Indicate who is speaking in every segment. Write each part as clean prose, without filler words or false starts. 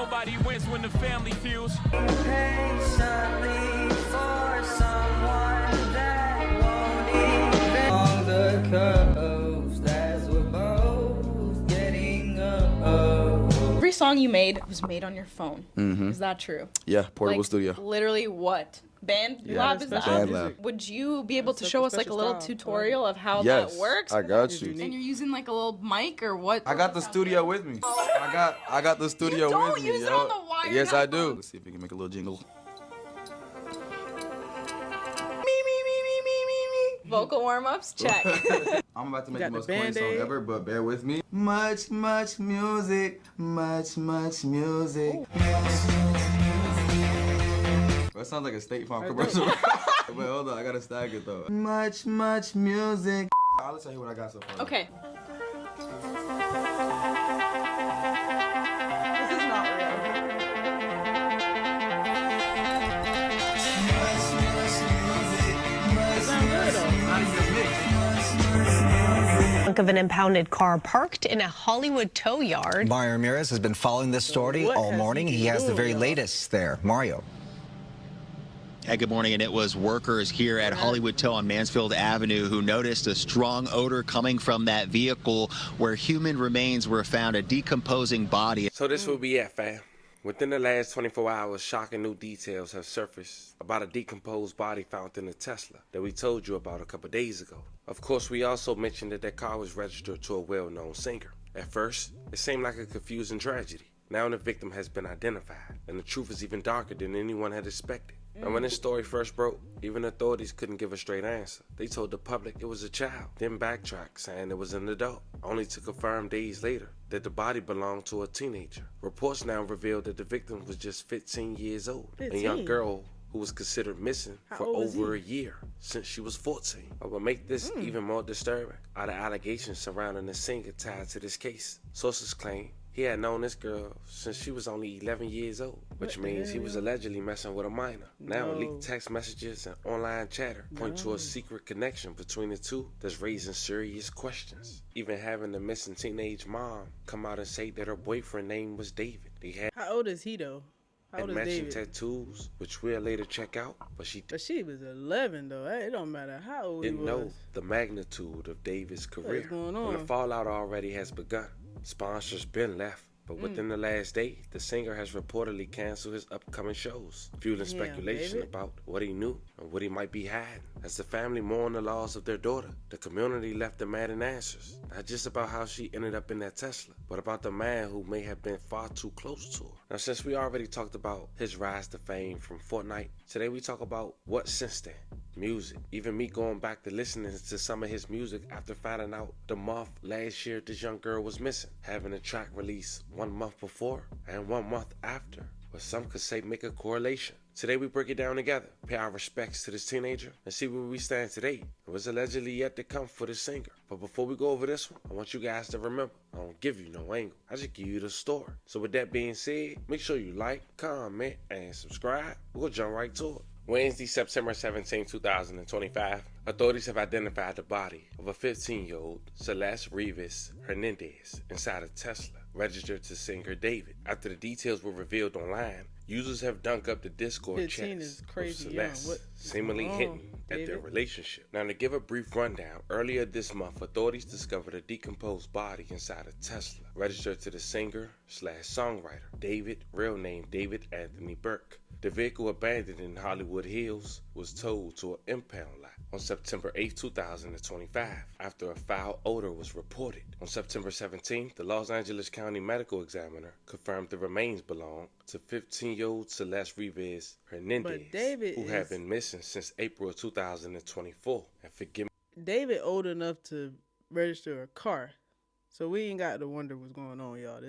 Speaker 1: nobody wins when the family feels.
Speaker 2: Patiently for someone that won't even on the coast as we're both getting up.
Speaker 3: Every song you made was made on your phone. Is that true?
Speaker 4: Yeah, portable
Speaker 3: Like,
Speaker 4: studio.
Speaker 3: Literally what? Band lab is that?
Speaker 4: Band lab.
Speaker 3: Would you be able to show us like a little tutorial of how
Speaker 4: Yes,
Speaker 3: that works?
Speaker 4: I got you.
Speaker 3: And you're using like a little mic or what?
Speaker 4: I got the studio with me. I got the studio
Speaker 3: You don't
Speaker 4: with me.
Speaker 3: use it on the wire
Speaker 4: Yes, I do.
Speaker 3: headphones.
Speaker 4: Let's see if we can make a little jingle.
Speaker 3: Vocal warm-ups, check.
Speaker 4: I'm about to make
Speaker 5: got
Speaker 4: the most
Speaker 5: the
Speaker 4: corny song
Speaker 5: Band-Aid.
Speaker 4: ever, but bear with me. Much music, much music. That sounds like a State Farm commercial. Wait, hold on, I gotta stag it though. Much music. I'll tell you what I got so far.
Speaker 3: Okay. This is not real.
Speaker 6: Of an impounded car parked in a Hollywood tow yard.
Speaker 7: Mario Ramirez has been following this story
Speaker 5: What
Speaker 7: all
Speaker 5: has
Speaker 7: morning.
Speaker 5: he
Speaker 7: He has the
Speaker 5: doing,
Speaker 7: very
Speaker 5: y'all?
Speaker 7: latest there. Mario.
Speaker 8: Hey, good morning, and it was workers here at Hollywood Tow on Mansfield Avenue who noticed a strong odor coming from that vehicle where human remains were found, a decomposing body.
Speaker 9: So this will be it, fam. Within the last 24 hours, shocking new details have surfaced about a decomposed body found in a Tesla that we told you about a couple days ago. Of course, we also mentioned that that car was registered to a well-known singer. At first, it seemed like a confusing tragedy. Now the victim has been identified, and the truth is even darker than anyone had expected. Now, when this story first broke, even authorities couldn't give a straight answer. They told the public it was a child, then backtracked, saying it was an adult, only to confirm days later that the body belonged to a teenager. Reports now revealed that the victim was just 15 years old, a young
Speaker 5: 15?
Speaker 9: girl who was considered missing for
Speaker 5: old is
Speaker 9: over
Speaker 5: he?
Speaker 9: a year since she was 14. But what makes this even more disturbing are the allegations surrounding the singer tied to this case. Sources claim he had known this girl since she was only 11 years old, which means he was allegedly messing with a minor. Now,
Speaker 5: No.
Speaker 9: leaked text messages and online chatter point to a secret connection between the two that's raising serious questions. Even having the missing teenage mom come out and say that her boyfriend name was David. They had
Speaker 5: How old is he though? How old is
Speaker 9: matching
Speaker 5: David?
Speaker 9: tattoos, which we'll later check out, but she
Speaker 5: But she was 11 though. It don't matter how old he
Speaker 9: didn't
Speaker 5: was.
Speaker 9: know the magnitude of David's career.
Speaker 5: going
Speaker 9: And the
Speaker 5: on?
Speaker 9: fallout already has begun. Sponsors been left, but within the last day, the singer has reportedly canceled his upcoming shows, fueling speculation
Speaker 5: David.
Speaker 9: about what he knew and what he might be hiding. As the family mourned the loss of their daughter, the community left demanding answers, not just about how she ended up in that Tesla, but about the man who may have been far too close to her. Now, since we already talked about his rise to fame from Fortnite, today we talk about what since then. Music. Even me going back to listening to some of his music after finding out the month last year this young girl was missing, having a track released 1 month before and 1 month after, but some could say make a correlation. Today we break it down together, pay our respects to this teenager, and see where we stand today. It was allegedly yet to come for the singer. But before we go over this one, I want you guys to remember, I don't give you no angle, I just give you the story. So with that being said, make sure you like, comment, and subscribe. We'll jump right to it. Wednesday, September 17, 2025, authorities have identified the body of a 15-year-old Celeste Rivas Hernandez inside a Tesla registered to singer David. After the details were revealed online, users have dunked up the Discord
Speaker 5: 15
Speaker 9: chats
Speaker 5: is crazy
Speaker 9: of
Speaker 5: young.
Speaker 9: Celeste,
Speaker 5: What is
Speaker 9: seemingly
Speaker 5: going on,
Speaker 9: hinting at their
Speaker 5: David?
Speaker 9: relationship. Now, to give a brief rundown, earlier this month, authorities discovered a decomposed body inside a Tesla registered to the singer/songwriter David, real name David Anthony Burke. The vehicle, abandoned in Hollywood Hills, was towed to an impound lot on September 8, 2025, after a foul odor was reported. On September 17th, the Los Angeles County Medical Examiner confirmed the remains belonged to 15-year-old Celeste Rivas Hernandez,
Speaker 5: David
Speaker 9: who had
Speaker 5: is-
Speaker 9: been missing since April of 2024. And forgive me,
Speaker 5: David old enough to register a car, so we ain't got to wonder what's going on, y'all.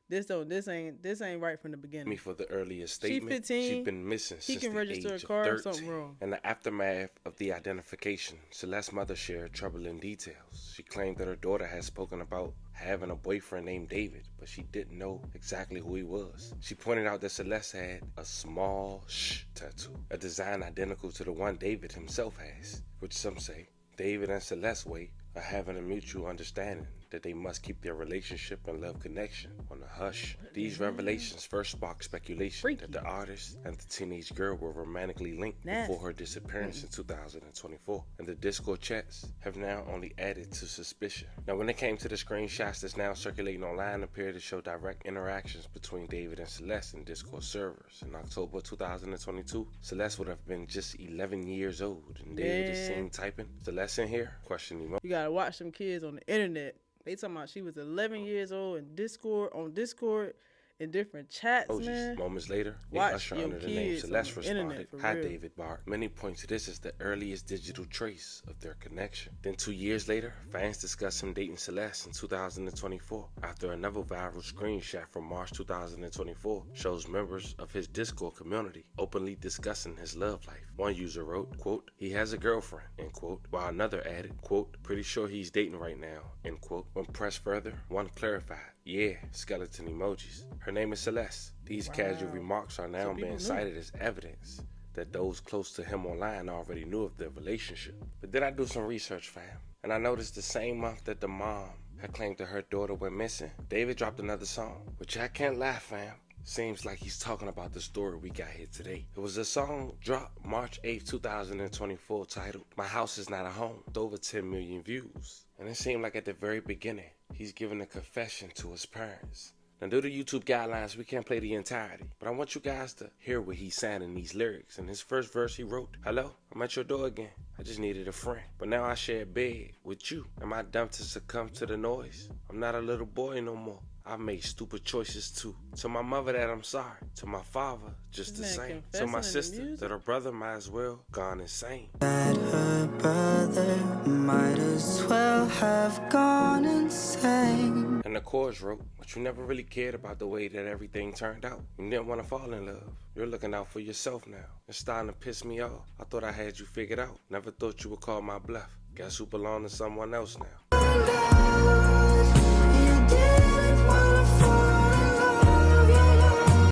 Speaker 5: This ain't right from the beginning.
Speaker 9: for the earlier statement.
Speaker 5: 15,
Speaker 9: She's been missing
Speaker 5: he
Speaker 9: since
Speaker 5: can
Speaker 9: the
Speaker 5: register
Speaker 9: age
Speaker 5: a car,
Speaker 9: of 13.
Speaker 5: something wrong.
Speaker 9: In the aftermath of the identification, Celeste's mother shared troubling details. She claimed that her daughter had spoken about having a boyfriend named David, but she didn't know exactly who he was. She pointed out that Celeste had a small sh tattoo, a design identical to the one David himself has, which some say David and Celeste's way of having a mutual understanding that they must keep their relationship and love connection on the hush. These revelations first sparked speculation that the artist and the teenage girl were romantically linked before her disappearance in 2024, and the Discord chats have now only added to suspicion. Now, when it came to the screenshots that's now circulating online, appear to show direct interactions between David and Celeste in Discord servers. In October 2022, Celeste would have been just 11 years old, and David is seen typing, "Celeste in here?" Question emoji.
Speaker 5: You gotta watch them kids on the internet. They talking about she was 11 years old in Discord, in different chats, man.
Speaker 9: Moments later, a
Speaker 5: Watch
Speaker 9: usher
Speaker 5: your
Speaker 9: under the name
Speaker 5: kids on
Speaker 9: Celeste
Speaker 5: the internet,
Speaker 9: responded,
Speaker 5: for
Speaker 9: "Hi,
Speaker 5: real."
Speaker 9: David Bart." Many point to this as the earliest digital trace of their connection. Then 2 years later, fans discussed him dating Celeste in 2024 after another viral screenshot from March 2024 shows members of his Discord community openly discussing his love life. One user wrote, quote, "He has a girlfriend," end quote, while another added, quote, "Pretty sure he's dating right now," end quote. When pressed further, one clarified, "Yeah, skeleton emojis. Her name is Celeste." These casual remarks are now being cited as evidence that those close to him online already knew of their relationship. But then I do some research, fam, and I noticed the same month that the mom had claimed that her daughter went missing, David dropped another song, which I can't lie, fam. Seems like he's talking about the story we got here today. It was a song dropped March 8th, 2024 titled, "My House Is Not a Home," with over 10 million views. And it seemed like at the very beginning, he's giving a confession to his parents. Now, due to YouTube guidelines, we can't play the entirety, but I want you guys to hear what he's saying in these lyrics. In his first verse, he wrote, "Hello, I'm at your door again. I just needed a friend, but now I share a bed with you. Am I dumb to succumb to the noise? I'm not a little boy no more. I've made stupid choices too. To my mother that I'm sorry. To my father, just the same. To my sister that her brother might as well gone insane."
Speaker 2: That her brother might as well have gone insane.
Speaker 9: And the chorus wrote, "But you never really cared about the way that everything turned out. You didn't want to fall in love. You're looking out for yourself now. It's starting to piss me off. I thought I had you figured out. Never thought you would call my bluff. Guess who belong to someone else now."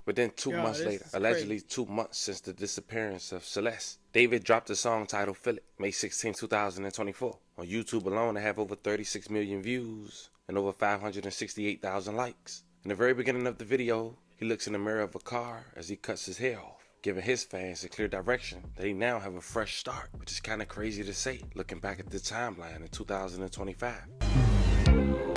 Speaker 9: But then 2 months later, allegedly 2 months since the disappearance of Celeste, David dropped a song titled "Feel It," May 16, 2024. On YouTube alone, it have over 36 million views and over 568,000 likes. In the very beginning of the video, he looks in the mirror of a car as he cuts his hair off, giving his fans a clear direction that he now have a fresh start, which is kind of crazy to say, looking back at the timeline in 2025.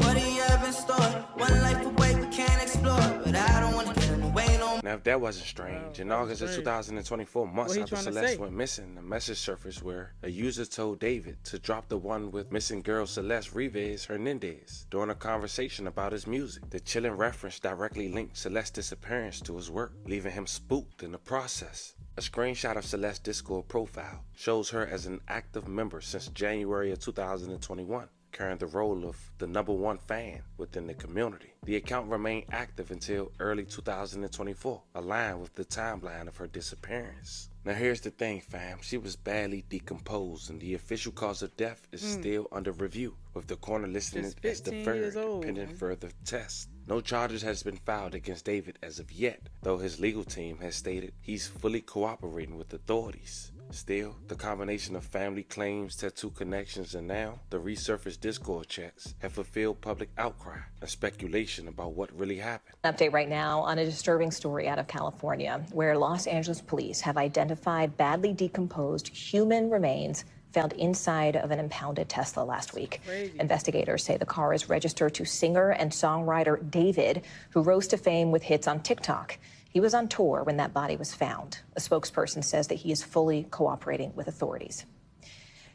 Speaker 2: What do you have in store? One life away we can't explore, but I don't want to get in the way no more.
Speaker 9: Now, if that wasn't strange, in August of 2024, months
Speaker 5: What he
Speaker 9: after
Speaker 5: trying to
Speaker 9: Celeste
Speaker 5: say?
Speaker 9: went missing, a message surfaced where a user told David to drop the one with missing girl Celeste Rivas Hernandez during a conversation about his music. The chilling reference directly linked Celeste's disappearance to his work, leaving him spooked in the process. A screenshot of Celeste's Discord profile shows her as an active member since January of 2021. Carrying the role of the #1 fan within the community. The account remained active until early 2024, aligned with the timeline of her disappearance. Now here's the thing, fam. She was badly decomposed, and the official cause of death is still under review, with the coroner listing it as deferred pending further tests. No charges has been filed against David as of yet, though his legal team has stated he's fully cooperating with authorities. Still, the combination of family claims, tattoo connections, and now the resurfaced Discord chats have fulfilled public outcry and speculation about what really happened.
Speaker 10: Update right now on a disturbing story out of California, where Los Angeles police have identified badly decomposed human remains found inside of an impounded Tesla last week.
Speaker 5: Crazy.
Speaker 10: Investigators say the car is registered to singer and songwriter David, who rose to fame with hits on TikTok. He was on tour when that body was found. A spokesperson says that he is fully cooperating with authorities.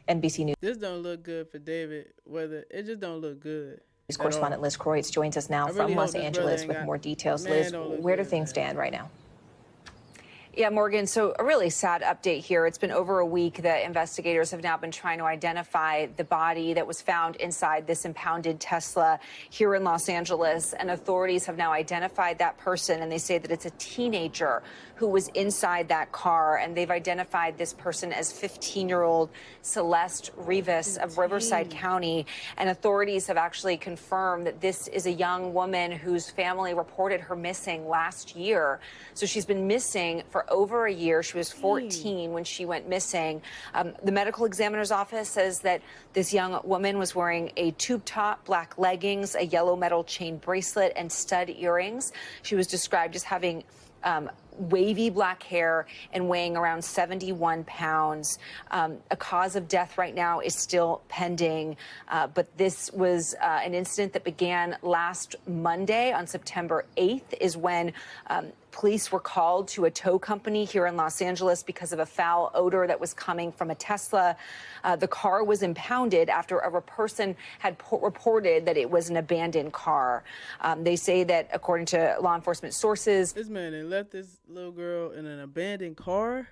Speaker 10: NBC News.
Speaker 5: This don't look good for David. It just don't look good.
Speaker 10: Correspondent Liz Kreutz joins us now from Los Angeles with more details. Liz, where do things stand right now?
Speaker 11: Yeah, Morgan, so a really sad update here. It's been over a week that investigators have now been trying to identify the body that was found inside this impounded Tesla here in Los Angeles. And authorities have now identified that person, and they say that it's a teenager who was inside that car. And they've identified this person as 15-year-old Celeste Rivas of Riverside County. And authorities have actually confirmed that this is a young woman whose family reported her missing last year. So she's been missing for for over a year. She was 14 when she went missing. The medical examiner's office says that this young woman was wearing a tube top, black leggings, a yellow metal chain bracelet, and stud earrings. She was described as having wavy black hair and weighing around 71 pounds. A cause of death right now is still pending, but this was an incident that began last Monday on September 8th is when police were called to a tow company here in Los Angeles because of a foul odor that was coming from a Tesla. The car was impounded after a person had reported that it was an abandoned car. They say that, according to law enforcement sources,
Speaker 5: this man had left this little girl in an abandoned car.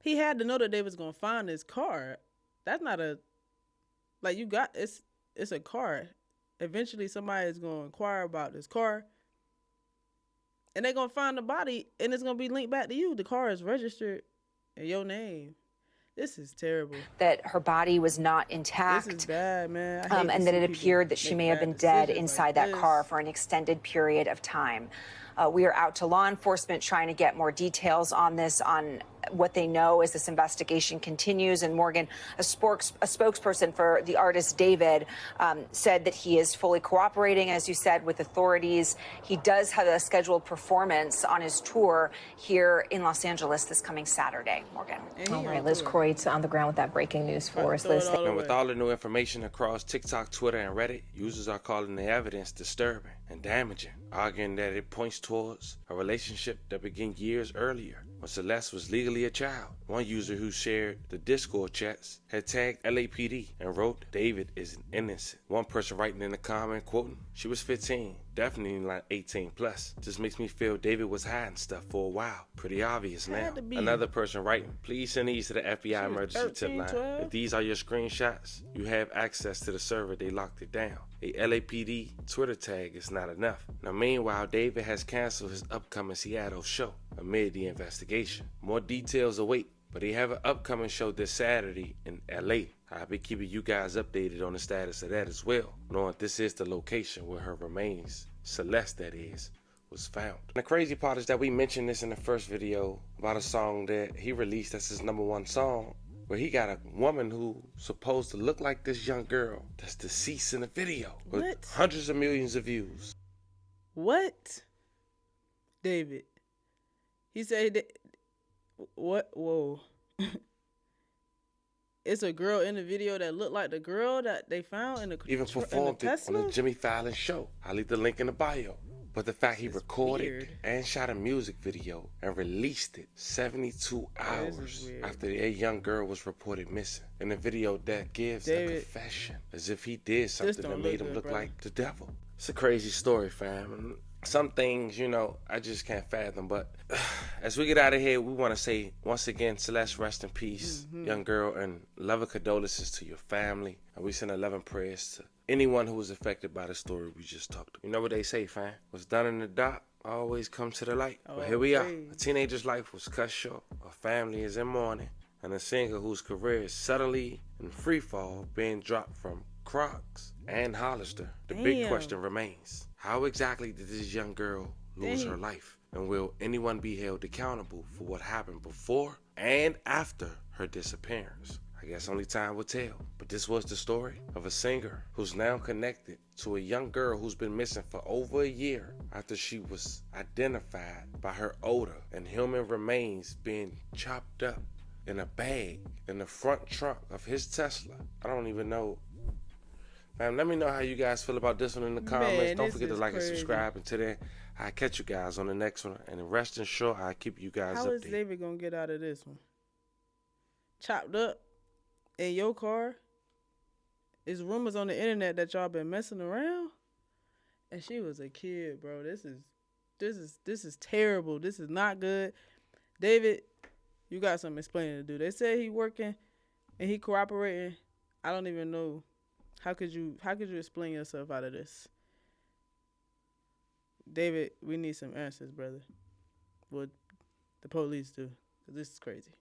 Speaker 5: He had to know that they was gonna find this car. That's not a, like, you got, it's a car. Eventually somebody is gonna inquire about this car, and they're gonna find the body, and it's gonna be linked back to you. The car is registered in your name. This is terrible.
Speaker 11: That her body was not intact.
Speaker 5: This is bad, man.
Speaker 11: And that it appeared that she may have been dead inside that car for an extended period of time. We are out to law enforcement trying to get more details on this, on what they know as this investigation continues. And Morgan, a spokesperson for the artist David, said that he is fully cooperating, as you said, with authorities. He does have a scheduled performance on his tour here in Los Angeles this coming Saturday. Morgan.
Speaker 10: All right, Liz Croyt's on the ground with that breaking news for us. Liz,
Speaker 9: and with all the new information across TikTok, Twitter, and Reddit, users are calling the evidence disturbing and damaging, arguing that it points towards a relationship that began years earlier when Celeste was legally a child. One user who shared the Discord chats had tagged LAPD and wrote, "David is innocent." One person writing in the comment, quoting, "She was 15, definitely like 18 plus. Just makes me feel David was hiding stuff for a while. Pretty obvious now." Another person writing, "Please send these to the FBI emergency tip line. 12? If these are your screenshots, you have access to the server. They locked it down. A LAPD Twitter tag is not enough." Now, meanwhile, David has canceled his upcoming Seattle show amid the investigation. More details await, but they have an upcoming show this Saturday in LA. I'll be keeping you guys updated on the status of that as well, knowing this is the location where her remains, Celeste that is, was found. And the crazy part is that we mentioned this in the first video about a song that he released that's his #1 song, where he got a woman who supposed to look like this young girl that's deceased in the video with hundreds of millions of views.
Speaker 5: What? David. He said that, what? Whoa. It's a girl in the video that looked like the girl that they found in the
Speaker 9: even performed
Speaker 5: in the
Speaker 9: it on the Jimmy Fallon show. I'll leave the link in the bio. But the fact he recorded and shot a music video and released it 72 hours after a young girl was reported missing. In the video, that gives a confession as if he did something that made him look like the devil. It's a crazy story, fam. Some things, you know, I just can't fathom. But as we get out of here, we want to say, once again, Celeste, rest in peace, young girl, and loving condolences to your family. And we send 11 prayers to anyone who was affected by the story we just talked about. You know what they say, fam? What's done in the dark always comes to the light. But here we are. A teenager's life was cut short. A family is in mourning. And a singer whose career is suddenly in free fall, being dropped from Crocs and Hollister. The big question remains, how exactly did this young girl lose her life? And will anyone be held accountable for what happened before and after her disappearance? I guess only time will tell. But this was the story of a singer who's now connected to a young girl who's been missing for over a year after she was identified by her odor and human remains being chopped up in a bag in the front trunk of his Tesla. I don't even know. Man, let me know how you guys feel about this one in the comments.
Speaker 5: Man,
Speaker 9: don't forget to like and subscribe. Until then, I'll catch you guys on the next one. And rest assured, I'll keep you guys updated.
Speaker 5: How is David gonna get out of this one? Chopped up in your car? Is rumors on the internet that y'all been messing around? And she was a kid, bro. This is terrible. This is not good. David, you got some explaining to do. They said he working and he cooperating. I don't even know. How could you explain yourself out of this? David, we need some answers, brother. What the police do. 'Cause this is crazy.